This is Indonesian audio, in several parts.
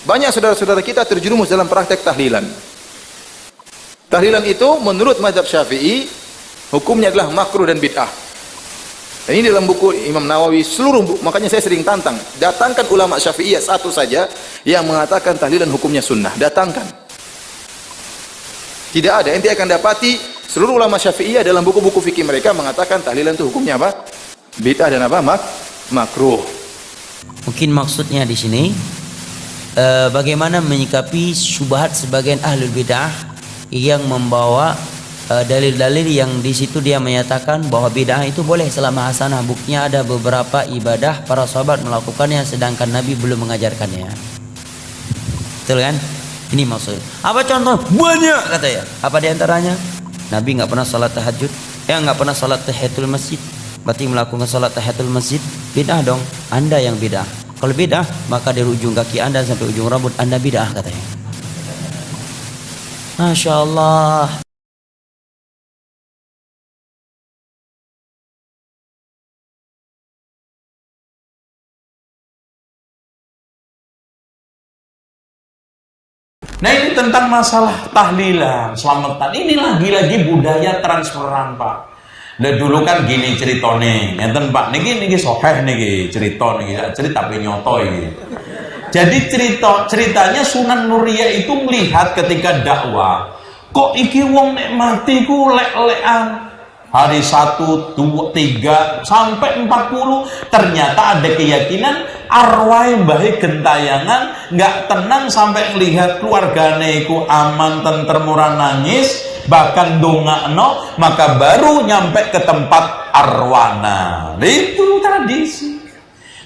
Banyak saudara-saudara kita terjerumus dalam praktek tahlilan. Tahlilan itu menurut mazhab Syafi'i hukumnya adalah makruh dan bid'ah. Dan ini dalam buku Imam Nawawi seluruh buku, makanya saya sering tantang, datangkan ulama Syafi'iyah satu saja yang mengatakan tahlilan hukumnya sunnah, datangkan. Tidak ada, ente akan dapati seluruh ulama Syafi'iyah dalam buku-buku fikih mereka mengatakan tahlilan itu hukumnya apa? Bid'ah dan apa? Makruh. Mungkin maksudnya di sini bagaimana menyikapi syubhat sebagian ahlul bid'ah yang membawa dalil-dalil yang di situ dia menyatakan bahwa bid'ah itu boleh selama hasanah. Buktinya ada beberapa ibadah para sahabat melakukannya sedangkan Nabi belum mengajarkannya. Betul kan? Ini maksudnya. Apa contoh? Banyak katanya. Apa di antaranya? Nabi nggak pernah salat tahajud, nggak pernah salat tahiyatul masjid. Berarti melakukan salat tahiyatul masjid bid'ah dong. Anda yang bid'ah. Kalau bid'ah maka dari ujung kaki Anda sampai ujung rambut Anda bid'ah katanya. Masya Allah. Nah ini tentang masalah tahlilan, selamatan. Ini lagi-lagi budaya transferan Pak. Nah dulu kan gini ceritone, ngeten Pak. Niki sokeh niki cerita niki cerita penyoto ini. Jadi ceritanya Sunan Nuria itu melihat ketika dakwah, kok iki wong nek mati ku lek-lekan. Hari 1, 2, 3 sampai 40 ternyata ada keyakinan arwah mbah gentayangan nggak tenang sampai melihat keluargane iku aman tentrem ora nangis bahkan dongakno maka baru nyampe ke tempat arwana. Itu tradisi.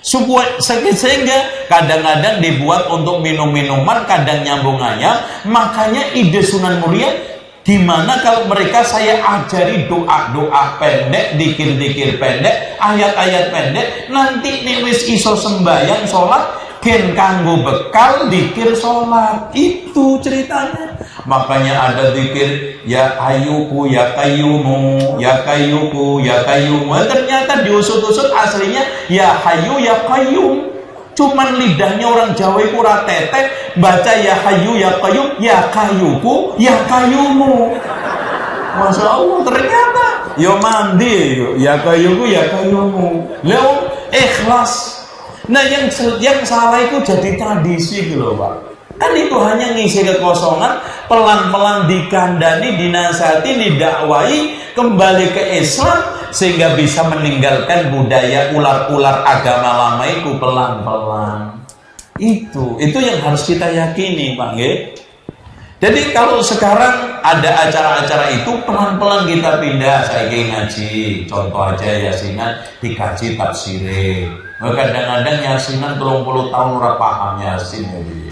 Sehingga kadang-kadang dibuat untuk minum-minuman, kadang nyambung ayam. Makanya ide Sunan Muria dimana kalau mereka saya ajari doa-doa pendek, dikir-dikir pendek, ayat-ayat pendek, nanti nek wis iso sembahyang sholat gen kanggo bekal dikir sholat. Itu ceritanya. Makanya ada dikir ya ayuku ya kayyumu, ya kayyuku ya kayyumu. Ternyata diusut-usut aslinya ya hayu ya kayyum. Cuman lidahnya orang Jawa itu ora tetek, baca ya hayu ya qayyum, ya kayuku, ya kayumu. Masya Allah, ternyata yo mandi, ya kayuku, ya kayumu. Leo ikhlas. Nah yang salah itu jadi tradisi gitu loh Pak. Kan itu hanya ngisi kekosongan, pelan-pelan dikandani, dinasihati, didakwai, kembali ke Islam sehingga bisa meninggalkan budaya ular-ular agama lama itu pelan-pelan. Itu yang harus kita yakini Pak nggih. Jadi kalau sekarang ada acara-acara itu pelan-pelan kita pindah. Saya ngaji, contoh aja yasinan dikaji tafsire. Kadang-kadang yasinan 30 tahun ora paham yasin jadi.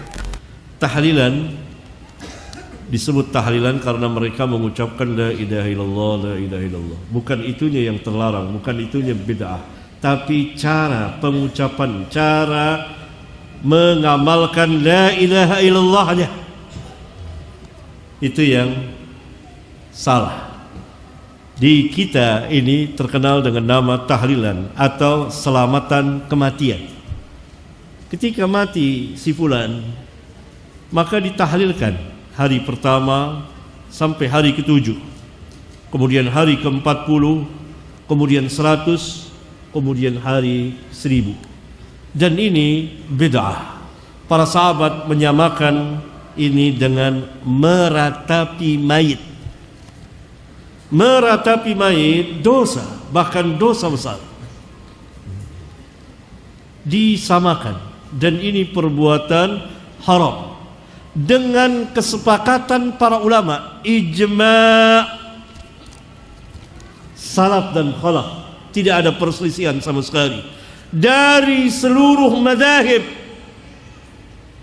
Tahlilan disebut tahlilan karena mereka mengucapkan la ilaha illallah, la ilaha illallah. Bukan itunya yang terlarang, bukan itunya bid'ah, tapi cara pengucapan, cara mengamalkan la ilaha illallahnya itu yang salah. Di kita ini terkenal dengan nama tahlilan atau selamatan kematian. Ketika mati si fulan, maka ditahlilkan hari pertama sampai hari ke-7, kemudian hari ke-40, kemudian 100, kemudian hari 1000. Dan ini bid'ah. Para sahabat menyamakan ini dengan meratapi mayit. Meratapi mayit dosa, bahkan dosa besar. Disamakan, dan ini perbuatan haram. Dengan kesepakatan para ulama, ijma' salaf dan khalaf, tidak ada perselisihan sama sekali dari seluruh madzhab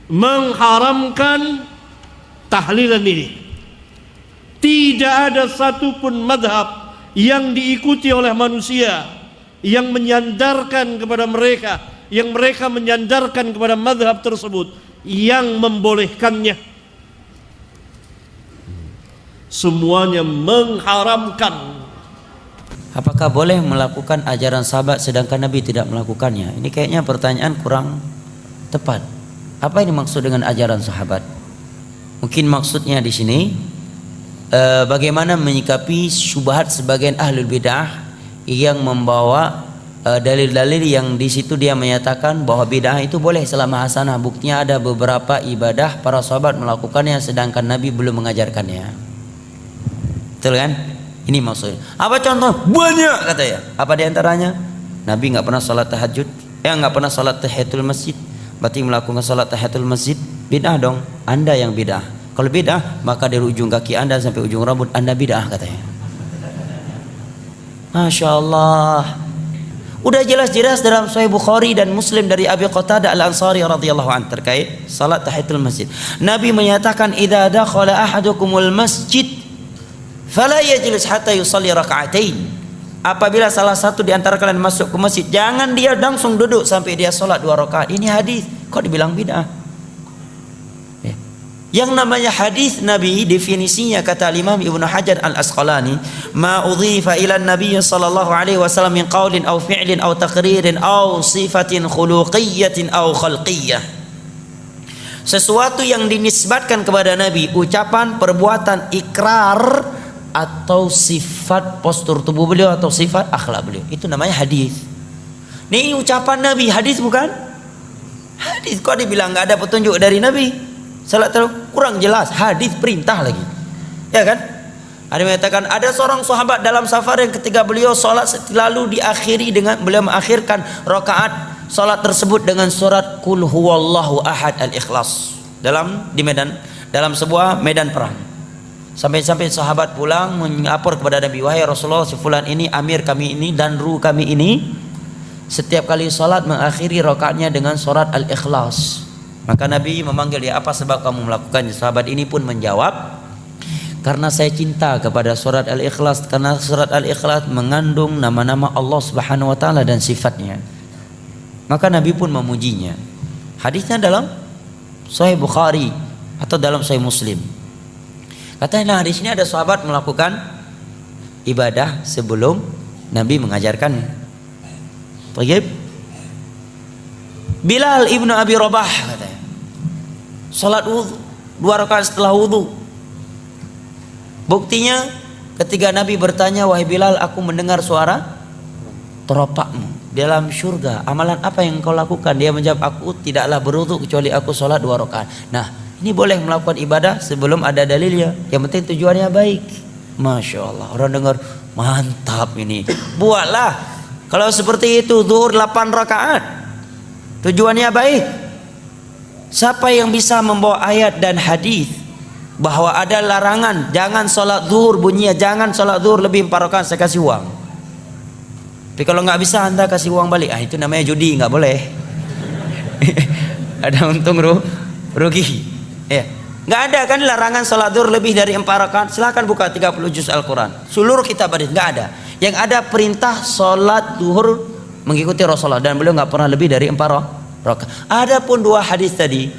mengharamkan tahlilan ini. Tidak ada satupun madzhab yang diikuti oleh manusia yang menyandarkan kepada mereka, yang mereka menyandarkan kepada madzhab tersebut yang membolehkannya. Semuanya mengharamkan. Apakah boleh melakukan ajaran sahabat sedangkan Nabi tidak melakukannya? Ini kayaknya pertanyaan kurang tepat. Apa ini maksud dengan ajaran sahabat? Mungkin maksudnya di sini bagaimana menyikapi syubhat sebagian ahlul bid'ah yang membawa dalil-dalil yang di situ dia menyatakan bahwa bid'ah itu boleh selama hasanah. Buktinya ada beberapa ibadah para sahabat melakukannya sedangkan Nabi belum mengajarkannya. Betul kan? Ini maksudnya. Apa contoh? Banyak katanya. Apa diantaranya? Nabi nggak pernah salat tahajud, nggak pernah salat tahiyatul masjid. Berarti melakukan salat tahiyatul masjid bid'ah dong. Anda yang bid'ah. Kalau bid'ah maka dari ujung kaki Anda sampai ujung rambut Anda bid'ah katanya. Masya Allah. Udah jelas-jelas dalam Sahih Bukhari dan Muslim dari Abi Qatadah Al-Ansari radhiyallahu anhu terkait salat tahiyatul masjid. Nabi menyatakan idza dakhala ahadukumul masjid fala yajlis hatta yusalli raka'atain. Apabila salah satu di antara kalian masuk ke masjid, jangan dia langsung duduk sampai dia salat 2 rakaat. Ini hadis, kok dibilang bid'ah? Ya. Yang namanya hadis Nabi definisinya kata Imam Ibnu Hajar Al-Asqalani, ma udhifa ila Nabi sallallahu alaihi wasallam min qaulin aw fi'lin aw taqririn aw sifatin khuluqiyyatin aw khalqiyyah. Sesuatu yang dinisbatkan kepada Nabi, ucapan, perbuatan, ikrar atau sifat postur tubuh beliau atau sifat akhlak beliau, itu namanya hadis. Ini ucapan Nabi, hadis bukan? Hadis kok dibilang nggak ada petunjuk dari Nabi? Salat kurang jelas, hadis perintah lagi, ya kan? Ada yang mengatakan ada seorang sahabat dalam safar yang ketika beliau salat lalu diakhiri dengan beliau mengakhirkan rakaat salat tersebut dengan surat Qul huwallahu ahad al-Ikhlas dalam sebuah medan perang. Sampai-sampai sahabat pulang melapor kepada Nabi, wahai Rasulullah, si fulan ini amir kami ini dan ru kami ini setiap kali salat mengakhiri rakaatnya dengan surat al-Ikhlas. Maka Nabi memanggil dia, apa sebab kamu melakukannya? Sahabat ini pun menjawab, karena saya cinta kepada surat al-Ikhlas, karena surat al-Ikhlas mengandung nama-nama Allah Subhanahu wa taala dan sifatnya. Maka Nabi pun memujinya. Hadisnya dalam Sahih Bukhari atau dalam Sahih Muslim. Katanya di sini ada sahabat melakukan ibadah sebelum Nabi mengajarkannya. Baik. Bilal ibnu Abi Rabah katanya, salat wudu 2 rakaat setelah wudu. Buktinya ketika Nabi bertanya, wahai Bilal, aku mendengar suara teropakmu dalam surga. Amalan apa yang kau lakukan? Dia menjawab, aku tidaklah berwudu kecuali aku salat 2 rakaat. Nah, ini boleh melakukan ibadah sebelum ada dalilnya. Yang penting tujuannya baik. Masya Allah, orang dengar mantap ini. Buatlah. Kalau seperti itu zuhur 8 rakaat, tujuannya baik. Siapa yang bisa membawa ayat dan hadis bahwa ada larangan jangan sholat zuhur, bunyinya jangan sholat zuhur lebih 4 rakaat, saya kasih uang. Tapi kalau nggak bisa Anda kasih uang balik. Itu namanya judi, nggak boleh. Ada untung rugi. Ya, nggak ada kan larangan sholat zuhur lebih dari 4 rakaat. Silakan buka 30 juz Al-Quran, seluruh kitab hadis, nggak ada. Yang ada perintah sholat zuhur mengikuti Rasulullah dan beliau nggak pernah lebih dari 4 rakaat. Adapun 2 hadis tadi,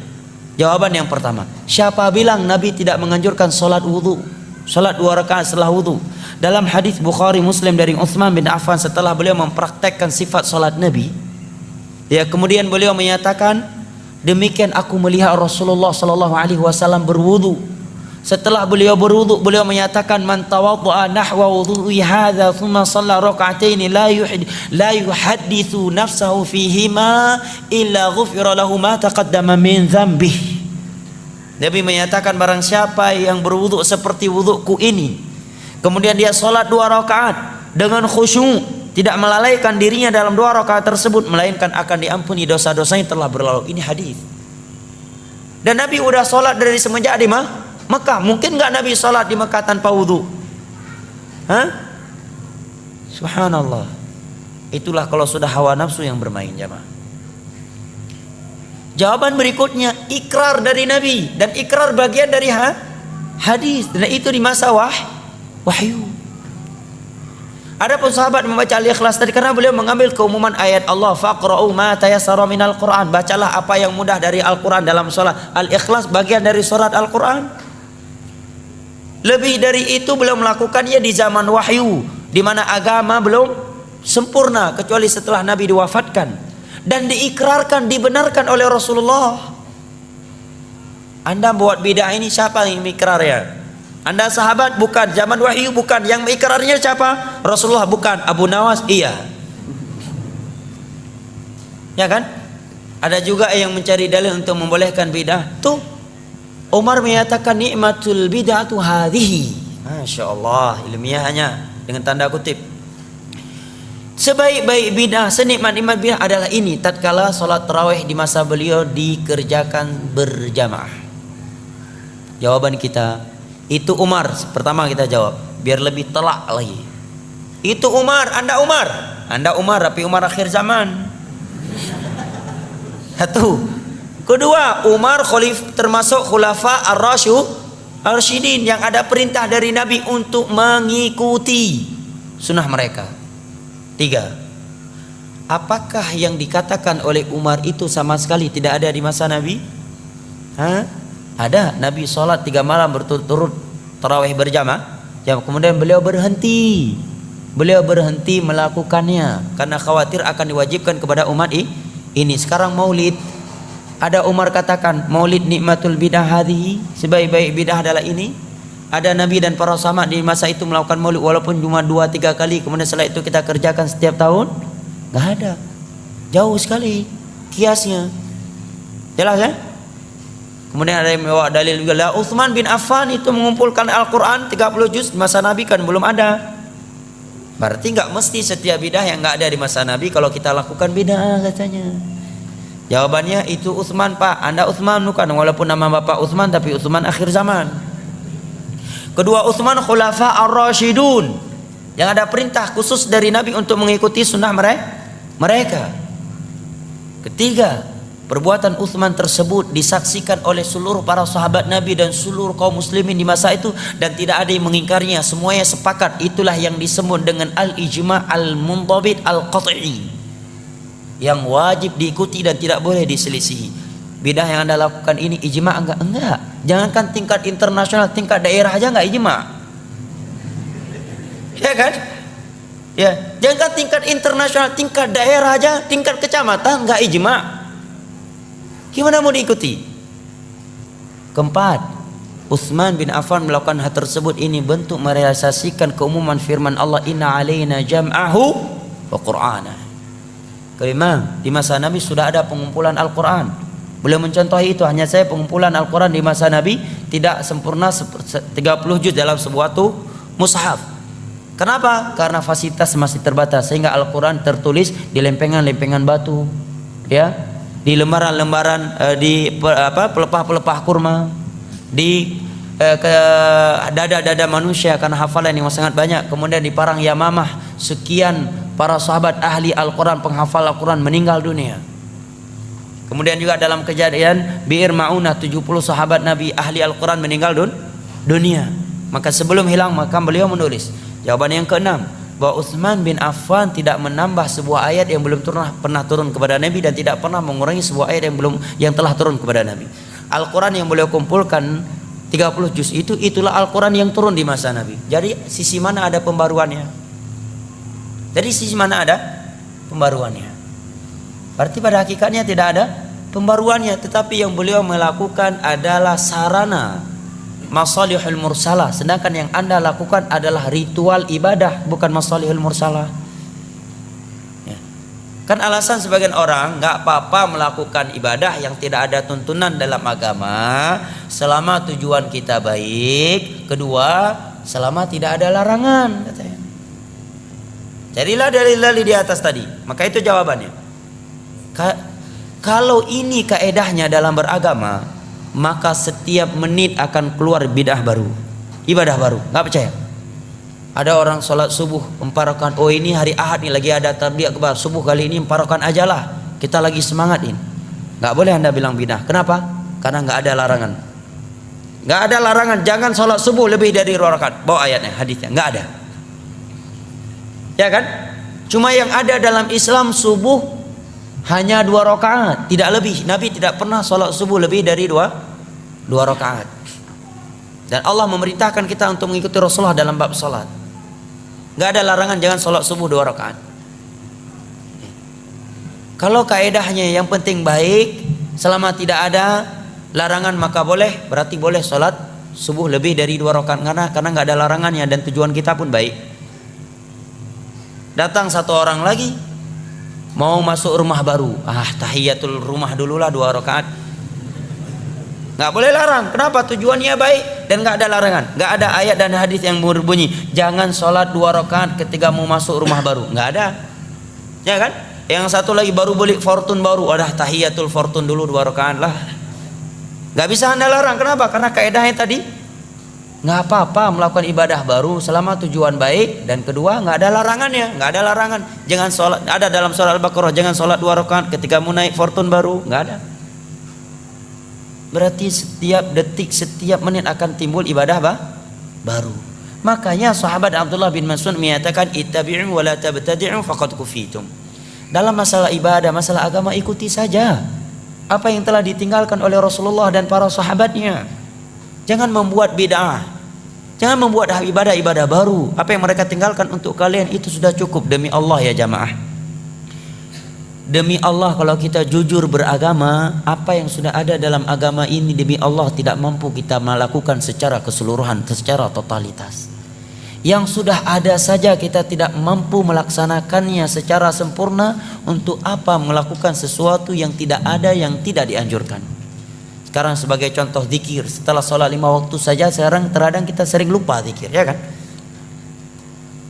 jawaban yang pertama, siapa bilang Nabi tidak menganjurkan sholat wudu, sholat 2 rakaat setelah wudu? Dalam hadis Bukhari Muslim dari Utsman bin Affan, setelah beliau mempraktekkan sifat sholat Nabi, ya kemudian beliau menyatakan, demikian aku melihat Rasulullah sallallahu alaihi wasallam berwudu. Setelah beliau berwudu, beliau menyatakan, man tawaddaa nahwa wudhu'i hadza thumma shalla rak'atain la yuhadditsu nafsahu fihima illa ghufira lahu ma taqaddama min dzambihi. Nabi menyatakan, barang siapa yang berwudu seperti wuduku ini, kemudian dia salat 2 rakaat dengan khusyuk, tidak melalaikan dirinya dalam 2 rakaat tersebut, melainkan akan diampuni dosa-dosa yang telah berlalu. Ini hadis. Dan Nabi udah sholat dari semenjak di Mekah. Mungkin nggak Nabi sholat di Mekah tanpa wudhu? Subhanallah. Itulah kalau sudah hawa nafsu yang bermain, jamaah. Jawaban berikutnya, ikrar dari Nabi, dan ikrar bagian dari hadis, dan itu di masa wahyu. Adapun sahabat membaca Al-Ikhlas tadi karena beliau mengambil keumuman ayat Allah, faqra'u ma tayassara minal Qur'an, bacalah apa yang mudah dari Al-Qur'an dalam salat. Al-Ikhlas bagian dari surat Al-Qur'an. Lebih dari itu beliau melakukannya di zaman wahyu, di mana agama belum sempurna kecuali setelah Nabi diwafatkan, dan diikrarkan, dibenarkan oleh Rasulullah. Anda buat bid'ah ini siapa yang ikrarnya? Anda sahabat? Bukan. Zaman wahyu? Bukan. Yang ikrarnya siapa? Rasulullah? Bukan. Abu Nawas? Iya. Ya kan? Ada juga yang mencari dalil untuk membolehkan bid'ah. Tuh, Umar menyatakan nikmatul bid'atu hadhihi. Masya Allah, ilmiahnya dengan tanda kutip. Sebaik-baik bid'ah, senikmat-nikmat bid'ah adalah ini, tatkala salat tarawih di masa beliau dikerjakan berjamaah. Jawaban kita, itu Umar. Pertama kita jawab, biar lebih telak lagi. Itu Umar, Anda Umar. Anda Umar, tapi Umar akhir zaman. Satu. Kedua, Umar termasuk khulafa ar-rasyidin yang ada perintah dari Nabi untuk mengikuti sunnah mereka. 3. Apakah yang dikatakan oleh Umar itu sama sekali tidak ada di masa Nabi? Ada. Nabi sholat 3 malam berturut-turut tarawih berjamaah. Kemudian beliau berhenti. Beliau berhenti melakukannya karena khawatir akan diwajibkan kepada umat ini. Sekarang maulid, ada Umar katakan maulid nikmatul bidah hadhihi, sebaik-baik bidah adalah ini. Ada Nabi dan para sahabat di masa itu melakukan maulid walaupun cuma 2-3 kali, kemudian setelah itu kita kerjakan setiap tahun? Gak ada. Jauh sekali kiasnya. Jelas ya? Kemudian ada yang membawa dalil juga lah, Utsman bin Affan itu mengumpulkan Al-Quran 30 juz di masa Nabi, kan belum ada. Berarti gak mesti setiap bidah yang gak ada di masa Nabi kalau kita lakukan bidah katanya. Jawabannya itu Utsman, Pak. Anda Utsman bukan, walaupun nama bapak Utsman tapi Utsman akhir zaman. Kedua, Utsman khulafa ar-rasyidun yang ada perintah khusus dari Nabi untuk mengikuti sunnah mereka. Ketiga, perbuatan Utsman tersebut disaksikan oleh seluruh para sahabat Nabi dan seluruh kaum muslimin di masa itu, dan tidak ada yang mengingkarinya. Semuanya sepakat. Itulah yang disebut dengan al-ijma' al-mundhabit al-qat'i, yang wajib diikuti dan tidak boleh diselisihi. Bidah yang Anda lakukan ini ijma' enggak? Jangankan tingkat internasional, tingkat daerah aja enggak ijma'. Ya kan? Ya, jangankan tingkat internasional, tingkat daerah aja, tingkat kecamatan enggak ijma'. Gimana mau diikuti? Keempat, Utsman bin Affan melakukan hal tersebut ini bentuk merealisasikan keumuman firman Allah, inna alaina jam'ahu wa qur'ana. Kelima, di masa Nabi sudah ada pengumpulan Al-Quran. Beliau mencontohi itu. Hanya saya pengumpulan Al-Quran di masa Nabi tidak sempurna 30 juz dalam sebuah mushaf. Kenapa? Karena fasilitas masih terbatas, sehingga Al-Quran tertulis di lempengan-lempengan batu, ya, di lembaran-lembaran, di pelepah-pelepah kurma, di dada-dada manusia karena hafalan yang sangat banyak. Kemudian di Parang Yamamah sekian para sahabat ahli Al-Quran, penghafal Al-Quran meninggal dunia. Kemudian juga dalam kejadian Bi'ir Ma'unah 70 sahabat Nabi ahli Al-Quran meninggal dunia. Maka sebelum hilang maka beliau menulis. Jawaban yang keenam, bahwa Utsman bin Affan tidak menambah sebuah ayat yang belum pernah turun kepada Nabi, dan tidak pernah mengurangi sebuah ayat yang telah turun kepada Nabi. Al-Quran yang beliau kumpulkan 30 juz itulah Al-Quran yang turun di masa Nabi. Jadi sisi mana ada pembaruannya? Dari sisi mana ada pembaruannya? Berarti pada hakikatnya tidak ada pembaruannya, tetapi yang beliau melakukan adalah sarana masalihul mursalah, sedangkan yang Anda lakukan adalah ritual ibadah, bukan masalihul mursalah. Ya. Kan alasan sebagian orang, nggak apa-apa melakukan ibadah yang tidak ada tuntunan dalam agama selama tujuan kita baik, kedua selama tidak ada larangan, katanya. Jadilah dalil-dalil di atas tadi. Maka itu jawabannya. Kalau ini kaedahnya dalam beragama, maka setiap menit akan keluar bidah baru, ibadah baru. Nggak percaya? Ada orang sholat subuh 4 rakaat. Oh, ini hari Ahad nih lagi ada tarbiyah akbar, subuh kali ini 4 rakaat aja lah, kita lagi semangatin. Nggak boleh Anda bilang bidah. Kenapa? Karena nggak ada larangan. Nggak ada larangan. Jangan sholat subuh lebih dari 2 rakaat. Bawa ayatnya, hadisnya. Nggak ada. Ya kan? Cuma yang ada dalam Islam subuh hanya 2 rakaat, tidak lebih. Nabi tidak pernah sholat subuh lebih dari 2 rakaat. Dan Allah memerintahkan kita untuk mengikuti Rasulullah dalam bab sholat. Gak ada larangan jangan sholat subuh 2 rakaat. Kalau kaedahnya yang penting baik, selama tidak ada larangan maka boleh, berarti boleh sholat subuh lebih dari 2 rakaat karena nggak ada larangannya dan tujuan kita pun baik. Datang satu orang lagi mau masuk rumah baru, tahiyatul rumah dululah 2 rakaat. Nggak boleh larang. Kenapa? Tujuannya baik dan nggak ada larangan. Nggak ada ayat dan hadis yang berbunyi jangan sholat 2 rakaat ketika mau masuk rumah baru. Nggak ada, ya kan? Yang satu lagi baru beli fortune baru, tahiyatul fortune dulu 2 rakaat lah. Nggak bisa anda larang. Kenapa? Karena kaidahnya tadi nggak apa-apa melakukan ibadah baru selama tujuan baik dan kedua nggak ada larangannya. Nggak ada larangan. Jangan sholat. Ada dalam surah Al-Baqarah jangan sholat 2 rakaat ketika mau naik fortune baru. Nggak ada. Berarti setiap detik, setiap menit akan timbul ibadah baru. Makanya sahabat Abdullah bin Mas'ud menyatakan ittabi'u wa la tabtadi'u faqad kufitum. Dalam masalah ibadah, masalah agama ikuti saja apa yang telah ditinggalkan oleh Rasulullah dan para sahabatnya. Jangan membuat bid'ah. Jangan membuat ibadah-ibadah baru. Apa yang mereka tinggalkan untuk kalian itu sudah cukup demi Allah ya jamaah. Demi Allah kalau kita jujur beragama, apa yang sudah ada dalam agama ini demi Allah tidak mampu kita melakukan secara keseluruhan, secara totalitas. Yang sudah ada saja kita tidak mampu melaksanakannya secara sempurna, untuk apa melakukan sesuatu yang tidak ada, yang tidak dianjurkan. Sekarang sebagai contoh zikir, setelah sholat 5 waktu saja sekarang terkadang kita sering lupa zikir, ya kan?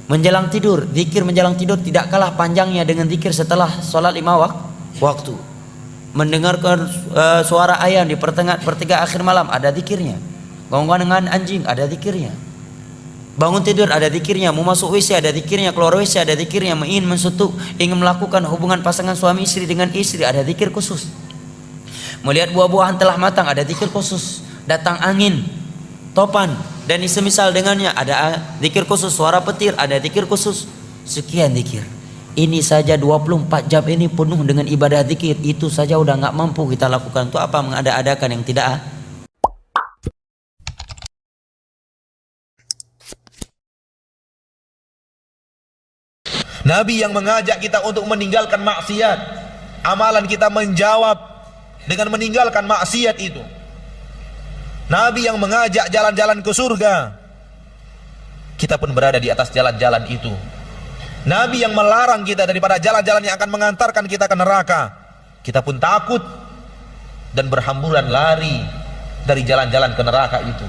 Menjelang tidur, zikir menjelang tidur tidak kalah panjangnya dengan zikir setelah sholat 5 waktu. Mendengarkan suara ayam di pertigaan akhir malam, ada zikirnya. Gonggongan dengan anjing, ada zikirnya. Bangun tidur, ada zikirnya. Mau masuk WC, ada zikirnya. Keluar WC, ada zikirnya. Ingin mensutuk, ingin melakukan hubungan pasangan suami istri dengan istri, ada zikir khusus. Melihat buah-buahan telah matang, ada zikir khusus. Datang angin, topan dan semisal dengannya, ada zikir khusus. Suara petir, ada zikir khusus. Sekian zikir. Ini saja 24 jam ini penuh dengan ibadah zikir. Itu saja udah nggak mampu kita lakukan. Itu apa mengada-adakan yang tidak Nabi yang mengajak kita untuk meninggalkan maksiat. Amalan kita menjawab dengan meninggalkan maksiat itu. Nabi yang mengajak jalan-jalan ke surga, kita pun berada di atas jalan-jalan itu. Nabi yang melarang kita daripada jalan-jalan yang akan mengantarkan kita ke neraka, kita pun takut dan berhamburan lari dari jalan-jalan ke neraka itu.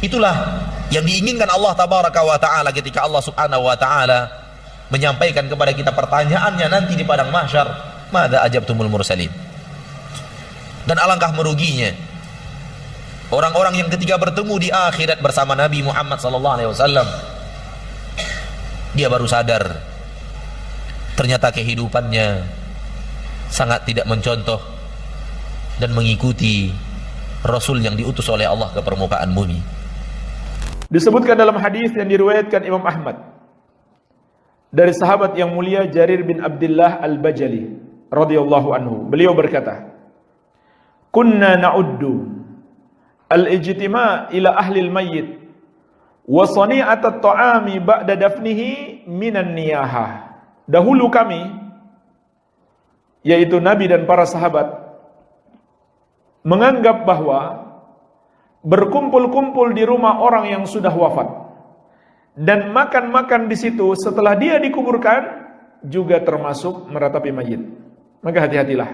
Itulah yang diinginkan Allah tabaraka wa ta'ala ketika Allah subhanahu wa ta'ala menyampaikan kepada kita pertanyaannya nanti di padang mahsyar, madza ajabtumul mursalin. Dan alangkah meruginya orang-orang yang ketika bertemu di akhirat bersama Nabi Muhammad SAW, dia baru sadar ternyata kehidupannya sangat tidak mencontoh dan mengikuti Rasul yang diutus oleh Allah ke permukaan bumi. Disebutkan dalam hadis yang diriwayatkan Imam Ahmad dari sahabat yang mulia Jarir bin Abdullah Al-Bajali radhiyallahu anhu. Beliau berkata, "Kunna na'uddu al-ijtima' ila ahli al-mayyit wa sani'at at-ta'ami ba'da dafnihi minan niyahah." Dahulu kami, yaitu Nabi dan para sahabat, menganggap bahwa berkumpul-kumpul di rumah orang yang sudah wafat dan makan-makan di situ setelah dia dikuburkan juga termasuk meratapi mayit. Maka hati-hatilah.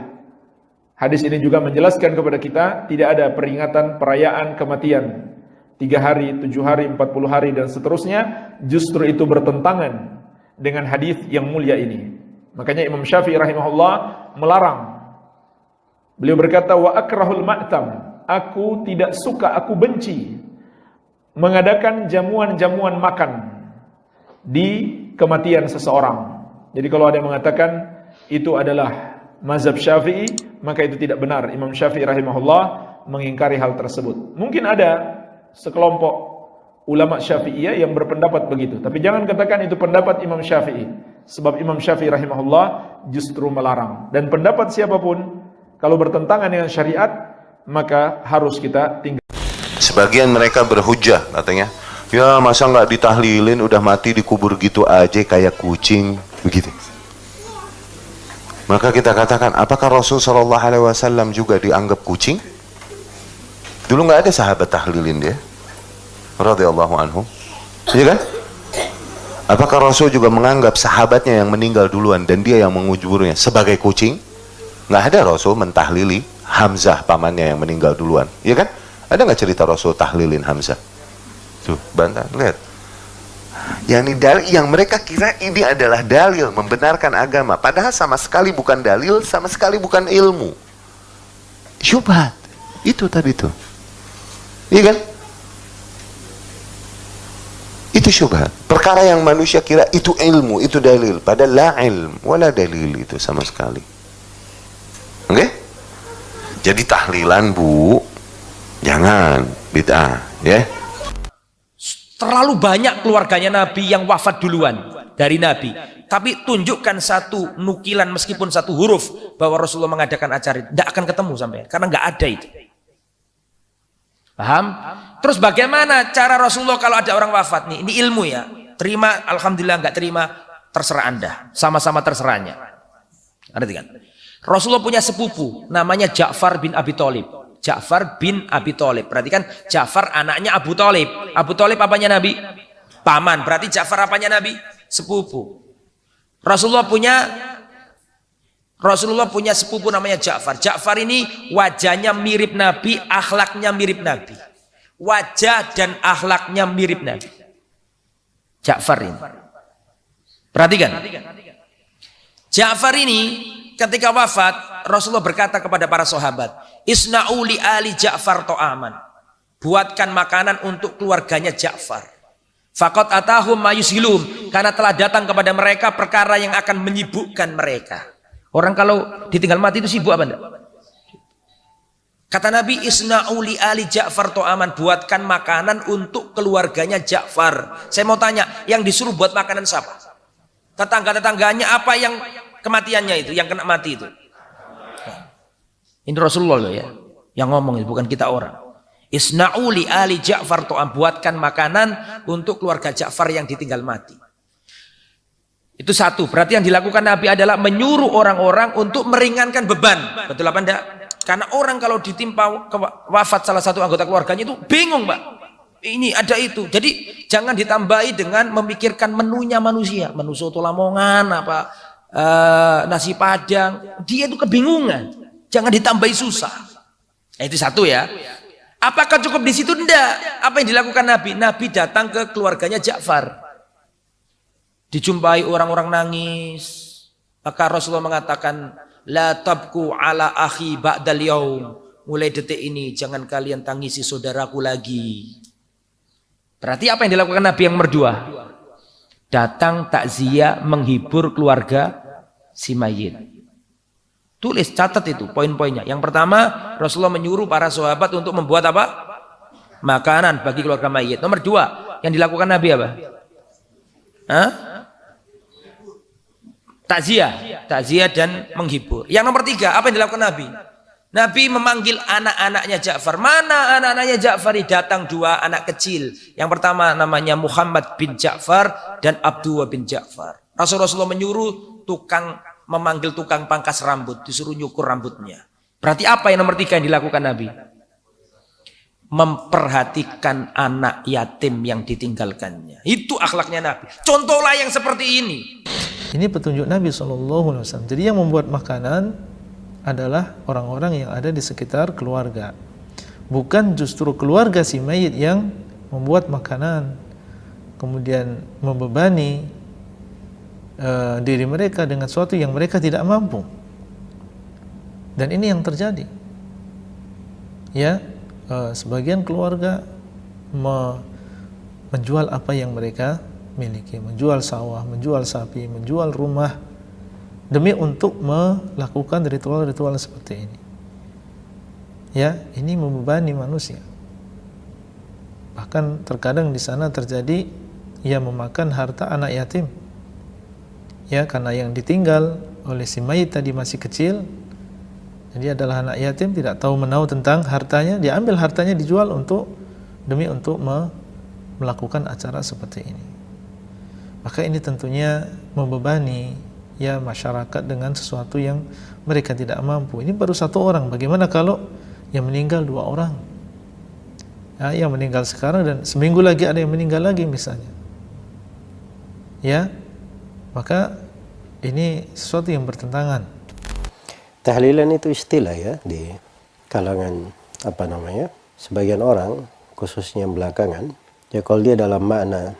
Hadis ini juga menjelaskan kepada kita tidak ada peringatan perayaan kematian 3 hari, 7 hari, 40 hari dan seterusnya. Justru itu bertentangan dengan hadis yang mulia ini. Makanya Imam Syafi'i rahimahullah melarang. Beliau berkata, wa akrahul ma'tam, aku tidak suka, aku benci mengadakan jamuan-jamuan makan di kematian seseorang. Jadi kalau ada yang mengatakan itu adalah mazhab Syafi'i, maka itu tidak benar. Imam Syafi'i rahimahullah mengingkari hal tersebut. Mungkin ada sekelompok ulama Syafi'iyah yang berpendapat begitu, tapi jangan katakan itu pendapat Imam Syafi'i, sebab Imam Syafi'i rahimahullah justru melarang. Dan pendapat siapapun kalau bertentangan dengan syariat, maka harus kita tinggal. Sebagian mereka berhujjah katanya, ya masa nggak ditahlilin, udah mati dikubur gitu aja kayak kucing begitu. Maka kita katakan, apakah Rasul Shallallahu Alaihi Wasallam juga dianggap kucing? Dulu nggak ada sahabat tahlilin dia, radhiyallahu anhum, iya kan? Apakah Rasul juga menganggap sahabatnya yang meninggal duluan dan dia yang menguburnya sebagai kucing? Nggak ada Rasul mentahlili Hamzah pamannya yang meninggal duluan, iya kan? Ada nggak cerita Rasul tahlilin Hamzah? Tuh, bantah, lihat. Yang mereka kira ini adalah dalil membenarkan agama, padahal sama sekali bukan dalil, sama sekali bukan ilmu. Syubhat. Itu tadi tuh. Iya kan? Itu syubhat. Perkara yang manusia kira itu ilmu, itu dalil, padahal la ilm wala dalil itu sama sekali. Oke? Jadi tahlilan, Bu, jangan bid'ah, ya. Terlalu banyak keluarganya Nabi yang wafat duluan dari Nabi. Tapi tunjukkan satu nukilan meskipun satu huruf bahwa Rasulullah mengadakan acara itu. Tidak akan ketemu sampai. Karena nggak ada itu. Paham? Terus bagaimana cara Rasulullah kalau ada orang wafat nih? Ini ilmu ya. Terima, alhamdulillah, nggak terima, terserah Anda. Sama-sama terserahnya. Arti kan? Rasulullah punya sepupu namanya Ja'far bin Abi Thalib. Ja'far bin Abi Thalib. Berarti kan Ja'far anaknya Abu Thalib. Abu Thalib apanya Nabi? Paman. Berarti Ja'far apanya Nabi? Sepupu. Rasulullah punya sepupu namanya Ja'far. Ja'far ini wajahnya mirip Nabi, akhlaknya mirip Nabi. Wajah dan akhlaknya mirip Nabi. Ja'far ini. Perhatikan. Ja'far ini ketika wafat, Rasulullah berkata kepada para sahabat, "Isna'u li ali Ja'far ta'aman." Buatkan makanan untuk keluarganya Ja'far. Faqad atahum mayushilum, karena telah datang kepada mereka perkara yang akan menyibukkan mereka. Orang kalau ditinggal mati itu sibuk apa enggak? Kata Nabi, "Isna'u li ali Ja'far ta'aman." Buatkan makanan untuk keluarganya Ja'far. Saya mau tanya, yang disuruh buat makanan siapa? Tetangga-tetangganya apa yang kematiannya itu, yang kena mati itu? Ini Rasulullah loh ya, yang ngomong itu, bukan kita orang. Isna'u li ali Ja'far ta'am, buatkan makanan untuk keluarga Ja'far yang ditinggal mati. Itu satu, berarti yang dilakukan Nabi adalah menyuruh orang-orang untuk meringankan beban. Betul apa enggak? Karena orang kalau ditimpa wafat salah satu anggota keluarganya itu bingung, Pak. Ini ada itu. Jadi jangan ditambahi dengan memikirkan menunya manusia, menu soto Lamongan apa nasi Padang. Dia itu kebingungan. Jangan ditambahi susah. Itu satu ya. Apakah cukup di situ? Enggak. Apa yang dilakukan Nabi? Nabi datang ke keluarganya Ja'far. Dijumpai orang-orang nangis. Maka Rasulullah mengatakan, "La tabku ala akhi ba'dal yaum." Mulai detik ini jangan kalian tangisi saudaraku lagi. Berarti apa yang dilakukan Nabi yang merdua? Datang takziah menghibur keluarga si mayit. Tulis, catat itu poin-poinnya. Yang pertama, Rasulullah menyuruh para sahabat untuk membuat apa? Makanan bagi keluarga mayit. Nomor dua, yang dilakukan Nabi apa? Takziah dan menghibur. Yang nomor tiga, apa yang dilakukan Nabi? Nabi memanggil anak-anaknya Ja'far. Mana anak-anaknya Ja'far? Datang dua anak kecil. Yang pertama namanya Muhammad bin Ja'far dan Abdullah bin Ja'far. Rasulullah menyuruh memanggil tukang pangkas rambut, disuruh nyukur rambutnya. Berarti apa yang nomor tiga yang dilakukan Nabi? Memperhatikan anak yatim yang ditinggalkannya. Itu akhlaknya Nabi. Contohlah yang seperti ini. Ini petunjuk Nabi SAW. Jadi yang membuat makanan adalah orang-orang yang ada di sekitar keluarga. Bukan justru keluarga si mayit yang membuat makanan, kemudian membebani diri mereka dengan sesuatu yang mereka tidak mampu. Dan ini yang terjadi. Ya, sebagian keluarga menjual apa yang mereka miliki, menjual sawah, menjual sapi, menjual rumah demi untuk melakukan ritual-ritual seperti ini. Ya, ini membebani manusia. Bahkan terkadang di sana terjadi ia memakan harta anak yatim. Ya, karena yang ditinggal oleh si mayit tadi masih kecil, jadi adalah anak yatim, tidak tahu menahu tentang hartanya, dia ambil hartanya dijual demi untuk melakukan acara seperti ini. Maka ini tentunya membebani ya masyarakat dengan sesuatu yang mereka tidak mampu. Ini baru satu orang, bagaimana kalau yang meninggal 2 orang? Ya, yang meninggal sekarang dan seminggu lagi ada yang meninggal lagi misalnya. Ya, maka ini sesuatu yang bertentangan. Tahlilan itu istilah ya di kalangan sebagian orang khususnya belakangan. Ya kalau dia dalam makna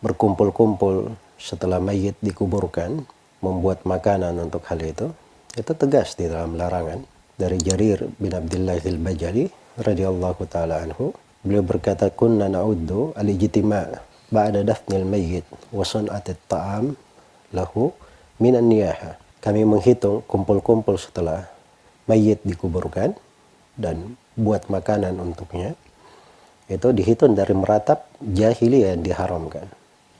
berkumpul-kumpul setelah mayit dikuburkan, membuat makanan untuk hal itu tegas di dalam larangan. Dari Jarir bin Abdullah al-Bajali radhiyallahu taala anhu, beliau berkata, kunna na'uddu al-ijtima' ba'da dafnil mayyit wa sun'at at-ta'am lahu minan niyaha. Kami menghitung kumpul-kumpul setelah mayit dikuburkan dan buat makanan untuknya, itu dihitung dari meratap jahiliyah yang diharamkan.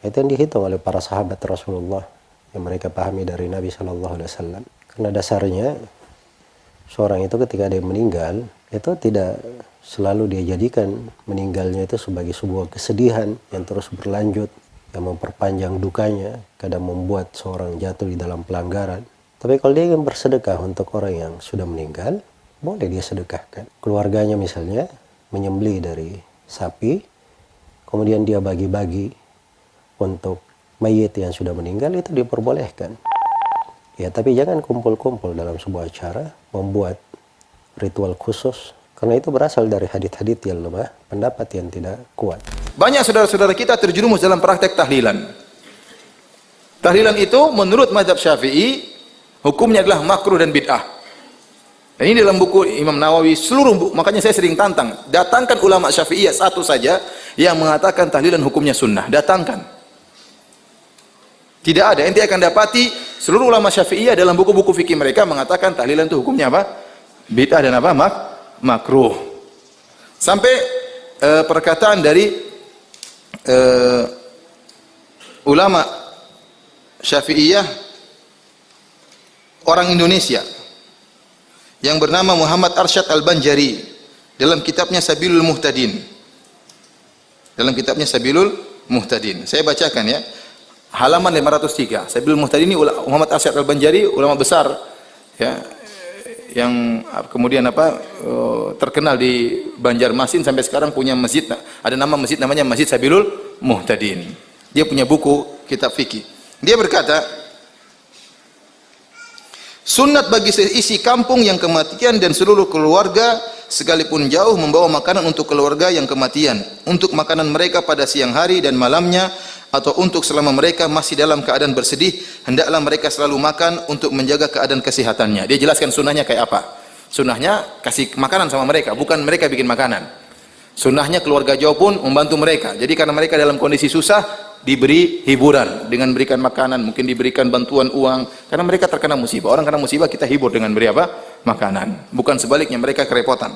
Itu yang dihitung oleh para sahabat Rasulullah yang mereka pahami dari Nabi SAW. Karena dasarnya seorang itu ketika dia meninggal, itu tidak selalu dia jadikan meninggalnya itu sebagai sebuah kesedihan yang terus berlanjut, yang memperpanjang dukanya, kadang membuat seorang jatuh di dalam pelanggaran. Tapi kalau dia ingin bersedekah untuk orang yang sudah meninggal, boleh dia sedekahkan. Keluarganya misalnya menyembelih dari sapi, kemudian dia bagi-bagi untuk mayit yang sudah meninggal, itu diperbolehkan. Ya, tapi jangan kumpul-kumpul dalam sebuah acara, membuat ritual khusus. Karena itu berasal dari hadits-hadits yang lemah, pendapat yang tidak kuat. Banyak saudara-saudara kita terjerumus dalam praktek tahlilan. Tahlilan itu menurut mazhab Syafi'i, hukumnya adalah makruh dan bid'ah. Dan ini dalam buku Imam Nawawi, makanya saya sering tantang. Datangkan ulama Syafi'iyah satu saja yang mengatakan tahlilan hukumnya sunnah. Datangkan. Tidak ada. Ente akan dapati seluruh ulama Syafi'iyah dalam buku-buku fikih mereka mengatakan tahlilan itu hukumnya apa? Bid'ah dan apa? Makruh. Sampai perkataan dari ulama Syafi'iyah orang Indonesia yang bernama Muhammad Arsyad Al-Banjari dalam kitabnya Sabilul Muhtadin. Dalam kitabnya Sabilul Muhtadin. Saya bacakan ya. Halaman 503. Sabilul Muhtadin ini Muhammad Arsyad Al-Banjari, ulama besar ya, yang kemudian terkenal di Banjarmasin, sampai sekarang punya masjid. Ada nama masjid namanya Masjid Sabilul Muhtadin. Dia punya buku kitab fikih. Dia berkata, sunat bagi seisi kampung yang kematian dan seluruh keluarga sekalipun jauh membawa makanan untuk keluarga yang kematian, untuk makanan mereka pada siang hari dan malamnya, atau untuk selama mereka masih dalam keadaan bersedih, hendaklah mereka selalu makan untuk menjaga keadaan kesehatannya. Dia jelaskan sunnahnya kayak apa. Sunnahnya kasih makanan sama mereka, bukan mereka bikin makanan. Sunnahnya keluarga jauh pun membantu mereka. Jadi karena mereka dalam kondisi susah, diberi hiburan dengan berikan makanan, mungkin diberikan bantuan uang. Karena mereka terkena musibah. Orang kena musibah kita hibur dengan beri apa? Makanan. Bukan sebaliknya, mereka kerepotan.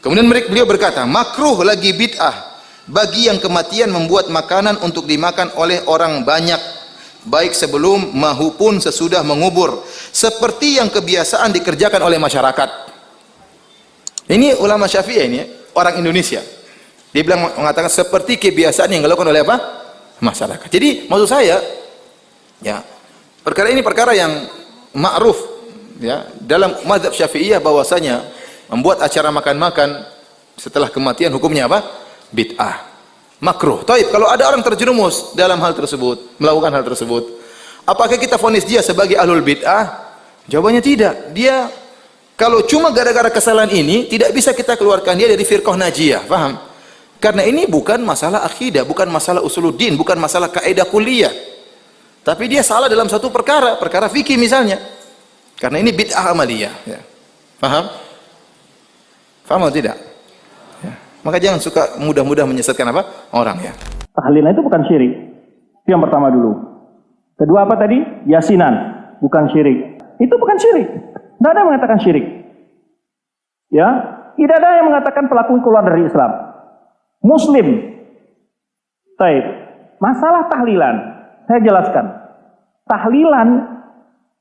Kemudian beliau berkata, makruh lagi bid'ah bagi yang kematian membuat makanan untuk dimakan oleh orang banyak, baik sebelum maupun sesudah mengubur, seperti yang kebiasaan dikerjakan oleh masyarakat. Ini ulama Syafi'i, ini orang Indonesia. Dia bilang, mengatakan seperti kebiasaan yang dilakukan oleh apa? Masyarakat. Jadi maksud saya, ya, perkara ini perkara yang ma'ruf ya dalam mazhab Syafi'iyah, bahwasanya membuat acara makan-makan setelah kematian hukumnya apa? Bid'ah, makruh. Taib, kalau ada orang terjerumus dalam hal tersebut, melakukan hal tersebut, apakah kita vonis dia sebagai ahlul bid'ah? Jawabannya tidak. Dia kalau cuma gara-gara kesalahan ini, tidak bisa kita keluarkan dia dari firqah najiyah, paham? Karena ini bukan masalah akidah, bukan masalah usuluddin, bukan masalah kaidah kuliah. Tapi dia salah dalam satu perkara fikih misalnya. Karena ini bid'ah amaliyah, ya. Paham? Paham atau tidak? Maka jangan suka mudah-mudah menyesatkan apa? Orang ya. Tahlilan itu bukan syirik. Itu yang pertama dulu. Kedua apa tadi? Yasinan. Bukan syirik. Itu bukan syirik. Tidak ada yang mengatakan syirik. Ya, tidak ada yang mengatakan pelaku keluar dari Islam. Muslim. Baik. Masalah tahlilan, saya jelaskan. Tahlilan,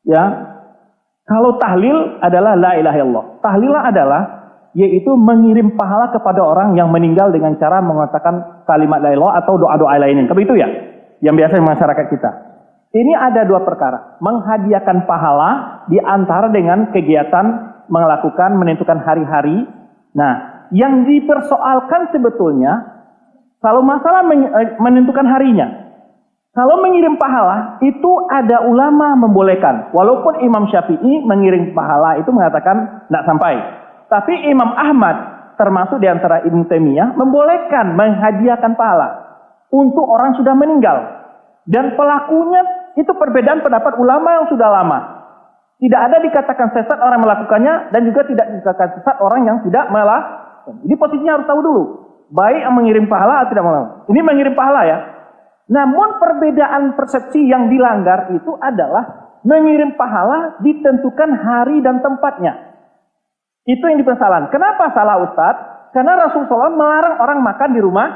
ya, kalau tahlil adalah la ilaha illallah. Tahlilan adalah yaitu mengirim pahala kepada orang yang meninggal dengan cara mengatakan kalimat la ilaha atau doa-doa lainnya. Tapi itu ya, yang biasa di masyarakat kita. Ini ada dua perkara. Menghadiahkan pahala di antara dengan kegiatan melakukan, menentukan hari-hari. Nah, yang dipersoalkan sebetulnya, kalau masalah menentukan harinya, kalau mengirim pahala, itu ada ulama membolehkan. Walaupun Imam Syafi'i mengirim pahala itu mengatakan tidak sampai. Tapi Imam Ahmad, termasuk di antara Ibnu Taimiyah, membolehkan menghadiahkan pahala untuk orang sudah meninggal. Dan pelakunya itu perbedaan pendapat ulama yang sudah lama. Tidak ada dikatakan sesat orang melakukannya dan juga tidak dikatakan sesat orang yang tidak melakukan. Jadi posisinya harus tahu dulu. Baik yang mengirim pahala atau tidak melakukan. Ini mengirim pahala ya. Namun perbedaan persepsi yang dilanggar itu adalah mengirim pahala ditentukan hari dan tempatnya. Itu yang dipersalahkan. Kenapa salah Ustadz? Karena Rasulullah SAW melarang orang makan di rumah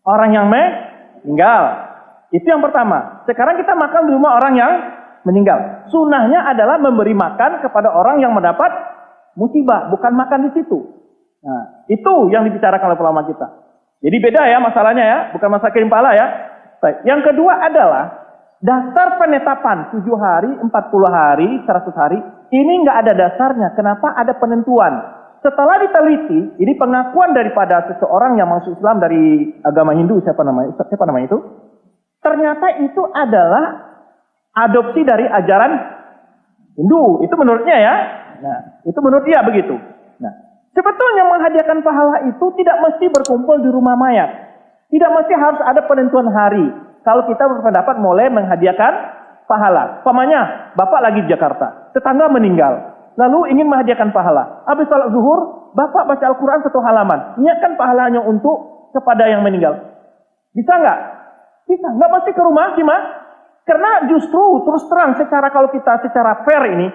orang yang meninggal. Itu yang pertama. Sekarang kita makan di rumah orang yang meninggal. Sunnahnya adalah memberi makan kepada orang yang mendapat musibah, bukan makan di situ. Nah, itu yang dibicarakan oleh ulama kita. Jadi beda ya masalahnya ya, bukan masalah kirim pahala ya. Baik. Yang kedua adalah dasar penetapan 7 hari, 40 hari, 100 hari. Ini nggak ada dasarnya. Kenapa ada penentuan? Setelah diteliti, ini pengakuan daripada seseorang yang masuk Islam dari agama Hindu, siapa namanya itu? Ternyata itu adalah adopsi dari ajaran Hindu. Itu menurutnya ya. Nah, itu menurut dia begitu. Nah, sebetulnya menghadiahkan pahala itu tidak mesti berkumpul di rumah mayat. Tidak mesti harus ada penentuan hari. Kalau kita berpendapat mulai menghadiahkan pahala. Pamannya, bapak lagi di Jakarta, tetangga meninggal, lalu ingin menghadiahkan pahala. Habis salat zuhur, bapak baca Al-Quran 1 halaman. Niatkan pahalanya untuk kepada yang meninggal. Bisa nggak? Bisa. Nggak mesti ke rumah sih, Mas. Karena justru terus terang kalau kita secara fair ini,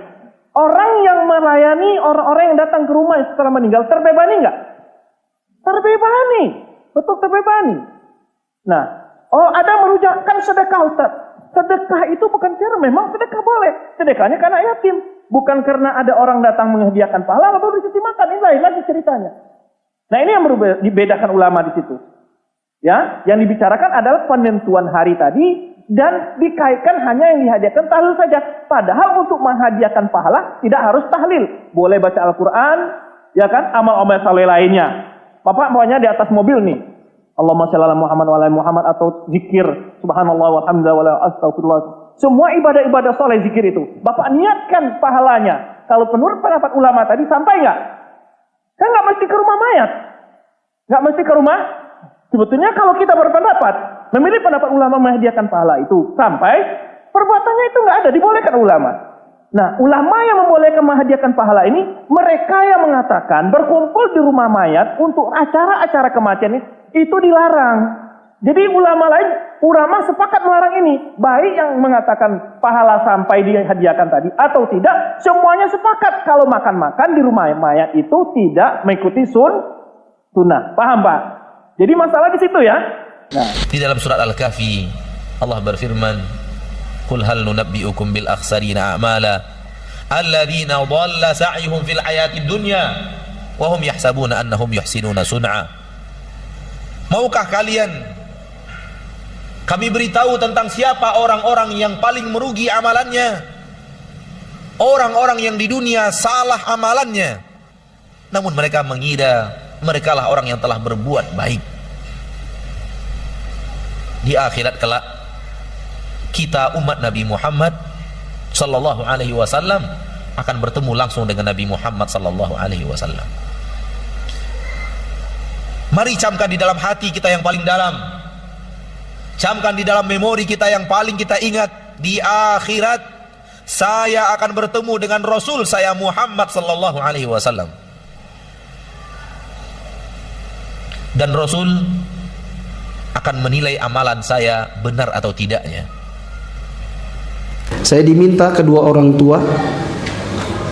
orang yang melayani orang-orang yang datang ke rumah setelah meninggal terbebani nggak? Terbebani. Betul terbebani. Nah, ada merujakkan sedekah, Ustaz. Sedekah itu bukan cara, memang sedekah boleh. Sedekahnya karena yatim. Bukan karena ada orang datang menghadiahkan pahala lalu dikasih makan. Ini lain lagi ceritanya. Nah, ini yang dibedakan ulama di situ. Ya, yang dibicarakan adalah penentuan hari tadi dan dikaitkan hanya yang dihadiahkan tahlil saja. Padahal untuk menghadiahkan pahala tidak harus tahlil. Boleh baca Al-Quran, ya kan, amal-amal saleh lainnya. Bapak maunya di atas mobil nih. Allahumma shalli ala Muhammad wa ala Muhammad, atau zikir subhanallah walhamdulillah wala astagfirullah. Semua ibadah-ibadah soleh zikir itu. Bapak niatkan pahalanya. Kalau menurut pendapat ulama tadi sampai nggak? Kan nggak mesti ke rumah mayat. Nggak mesti ke rumah. Sebetulnya kalau kita berpendapat memilih pendapat ulama menghadiahkan pahala itu sampai, perbuatannya itu nggak ada, dibolehkan ulama. Nah, ulama yang membolehkan menghadiahkan pahala ini, mereka yang mengatakan berkumpul di rumah mayat untuk acara-acara kematian itu dilarang. Jadi ulama sepakat melarang ini. Baik yang mengatakan pahala sampai dihadiahkan tadi atau tidak, semuanya sepakat kalau makan-makan di rumah mayat itu tidak mengikuti sunnah. Paham, Pak? Jadi masalah di situ ya. Nah, di dalam surat Al-Kahfi Allah berfirman, "Qul hal nunabbi'ukum bil akhsarina a'mala alladzina dhalla sa'yuhum fil hayatid dunya wa hum yahsabuna annahum yuhsinuna sun'a." Maukah kalian kami beritahu tentang siapa orang-orang yang paling merugi amalannya? Orang-orang yang di dunia salah amalannya, namun mereka mengira merekalah orang yang telah berbuat baik. Di akhirat kelak, kita umat Nabi Muhammad sallallahu alaihi wasallam akan bertemu langsung dengan Nabi Muhammad sallallahu alaihi wasallam. Mari camkan di dalam hati kita yang paling dalam. Camkan di dalam memori kita yang paling kita ingat. Di akhirat saya akan bertemu dengan Rasul saya Muhammad sallallahu alaihi wasallam. Dan Rasul akan menilai amalan saya benar atau tidaknya. Saya diminta kedua orang tua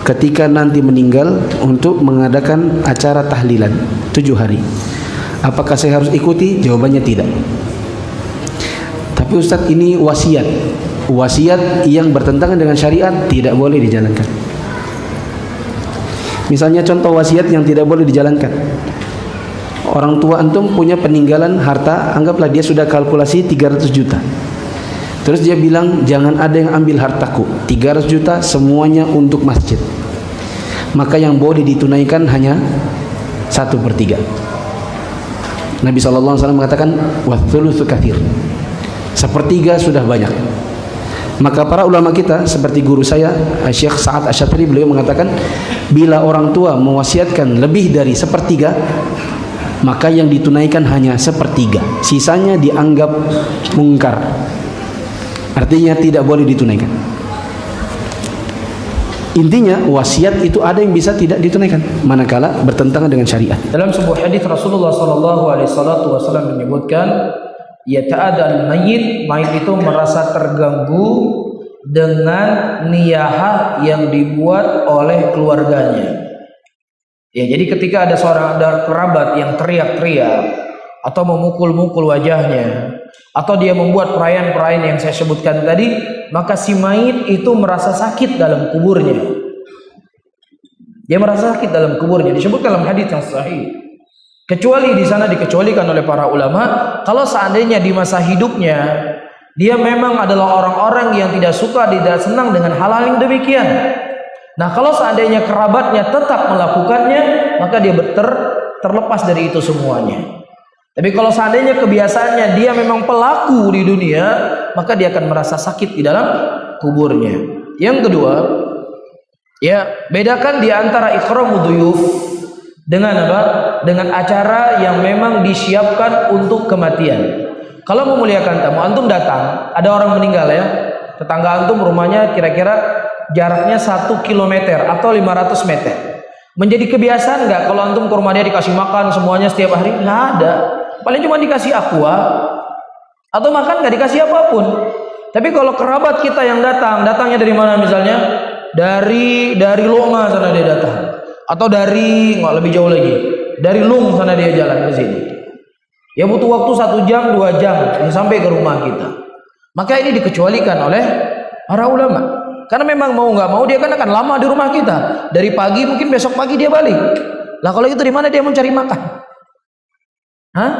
ketika nanti meninggal untuk mengadakan acara tahlilan 7 hari. Apakah saya harus ikuti? Jawabannya tidak. Tapi Ustadz, ini wasiat. Wasiat yang bertentangan dengan syariat tidak boleh dijalankan. Misalnya contoh wasiat yang tidak boleh dijalankan. Orang tua antum punya peninggalan harta, anggaplah dia sudah kalkulasi 300 juta. Terus dia bilang, jangan ada yang ambil hartaku, 300 juta semuanya untuk masjid. Maka yang boleh ditunaikan hanya 1/3. Nabi SAW mengatakan, wathulutsu katsir, 1/3 sudah banyak. Maka para ulama kita seperti guru saya Syekh Sa'ad Asy-Syatiri, beliau mengatakan bila orang tua mewasiatkan lebih dari 1/3, maka yang ditunaikan hanya 1/3, sisanya dianggap mungkar, artinya tidak boleh ditunaikan. Intinya wasiat itu ada yang bisa tidak ditunaikan manakala bertentangan dengan syariat. Dalam sebuah hadis Rasulullah SAW menyebutkan, yata'adal mayit itu merasa terganggu dengan niyahah yang dibuat oleh keluarganya. Ya, jadi ketika ada seorang kerabat yang teriak-teriak atau memukul-mukul wajahnya, atau dia membuat perayaan-perayaan yang saya sebutkan tadi, maka si mayit itu merasa sakit dalam kuburnya. Dia merasa sakit dalam kuburnya. Disebutkan dalam hadis yang sahih. Kecuali di sana dikecualikan oleh para ulama, kalau seandainya di masa hidupnya dia memang adalah orang-orang yang tidak suka, tidak senang dengan hal-hal yang demikian. Nah, kalau seandainya kerabatnya tetap melakukannya, maka dia terlepas dari itu semuanya. Tapi kalau seandainya kebiasaannya dia memang pelaku di dunia, maka dia akan merasa sakit di dalam kuburnya. Yang kedua, ya, bedakan di antara ikramu duyuf dengan apa? Dengan acara yang memang disiapkan untuk kematian. Kalau memuliakan tamu, antum datang, ada orang meninggal ya, tetangga antum rumahnya kira-kira jaraknya 1 km atau 500 meter. Menjadi kebiasaan nggak kalau antum ke rumah dia dikasih makan semuanya setiap hari? Nggak ada. Paling cuma dikasih aqua atau makan, nggak dikasih apapun. Tapi kalau kerabat kita yang datangnya dari mana misalnya? Dari Longa sana dia datang. Atau dari nggak lebih jauh lagi, dari Lung sana dia jalan ke sini. Ya butuh waktu 1 jam 2 jam sampai ke rumah kita. Maka ini dikecualikan oleh para ulama. Karena memang mau nggak mau dia kan akan lama di rumah kita. Dari pagi mungkin besok pagi dia balik. Lah kalau itu di mana dia mencari makan? Hah?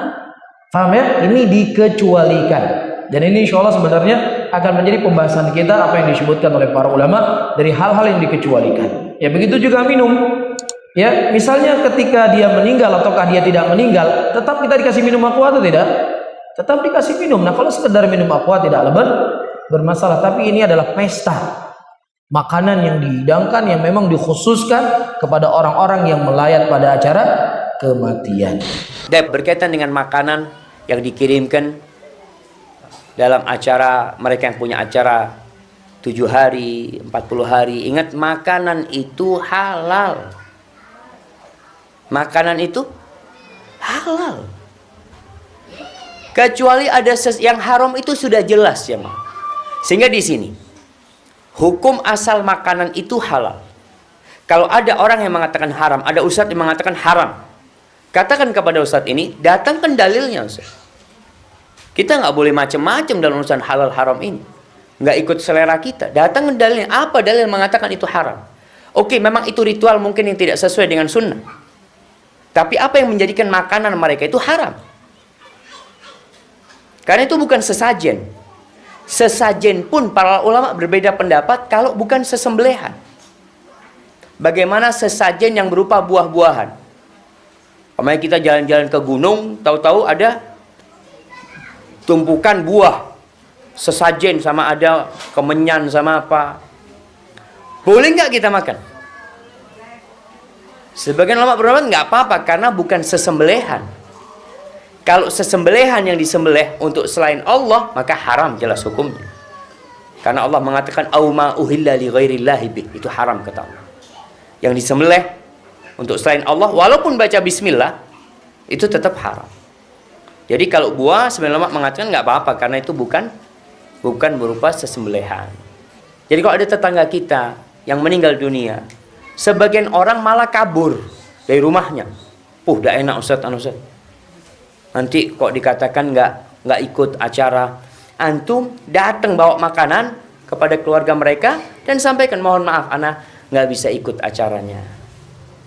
Paham ya? Ini dikecualikan. Dan ini insya Allah sebenarnya akan menjadi pembahasan kita apa yang disebutkan oleh para ulama dari hal-hal yang dikecualikan. Ya begitu juga minum. Ya, misalnya ketika dia meninggal ataukah dia tidak meninggal, tetap kita dikasih minum aqua atau tidak? Tetap dikasih minum. Nah, kalau sekedar minum aqua tidak bermasalah, tapi ini adalah pesta. Makanan yang dihidangkan yang memang dikhususkan kepada orang-orang yang melayat pada acara kematian. Dan berkaitan dengan makanan yang dikirimkan dalam acara, mereka yang punya acara 7 hari, 40 hari, ingat makanan itu halal. Makanan itu halal. Kecuali ada yang haram itu sudah jelas ya, Ma. Sehingga di sini hukum asal makanan itu halal. Kalau ada orang yang mengatakan haram, ada ustadz yang mengatakan haram, katakan kepada ustadz ini, datangkan dalilnya ustadz. Kita nggak boleh macam-macam dalam urusan halal haram ini. Nggak ikut selera kita. Datangkan dalilnya. Apa dalil mengatakan itu haram? Oke, memang itu ritual mungkin yang tidak sesuai dengan sunnah. Tapi apa yang menjadikan makanan mereka itu haram? Karena itu bukan sesajen. Sesajen pun para ulama berbeda pendapat kalau bukan sesembelihan. Bagaimana sesajen yang berupa buah-buahan? Kemarin kita jalan-jalan ke gunung, tahu-tahu ada tumpukan buah. Sesajen sama ada kemenyan sama apa. Boleh nggak kita makan? Sebagian ulama berpendapat nggak apa-apa karena bukan sesembelihan. Kalau sesembelihan yang disembelih untuk selain Allah, maka haram jelas hukumnya. Karena Allah mengatakan auma uhilla li ghairillahi bih, itu haram kata Allah. Yang disembelih untuk selain Allah walaupun baca bismillah itu tetap haram. Jadi kalau buah sebagian ulama mengatakan nggak apa-apa karena itu bukan berupa sesembelihan. Jadi kalau ada tetangga kita yang meninggal dunia, sebagian orang malah kabur dari rumahnya. Udah enak Ustaz, nanti kok dikatakan nggak ikut acara. Antum datang bawa makanan kepada keluarga mereka dan sampaikan mohon maaf ana nggak bisa ikut acaranya.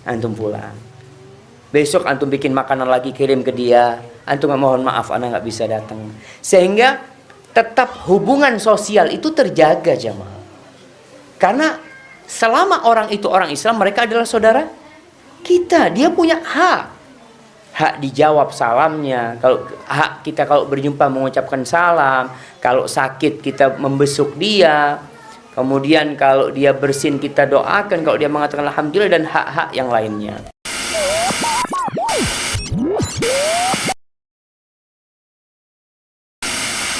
Antum pulang. Besok antum bikin makanan lagi kirim ke dia. Antum mohon maaf ana nggak bisa datang. Sehingga tetap hubungan sosial itu terjaga jamaah. Karena selama orang itu orang Islam, mereka adalah saudara kita. Dia punya hak dijawab salamnya, kalau hak kita kalau berjumpa mengucapkan salam, kalau sakit kita membesuk dia, kemudian kalau dia bersin kita doakan, kalau dia mengatakan alhamdulillah, dan hak-hak yang lainnya.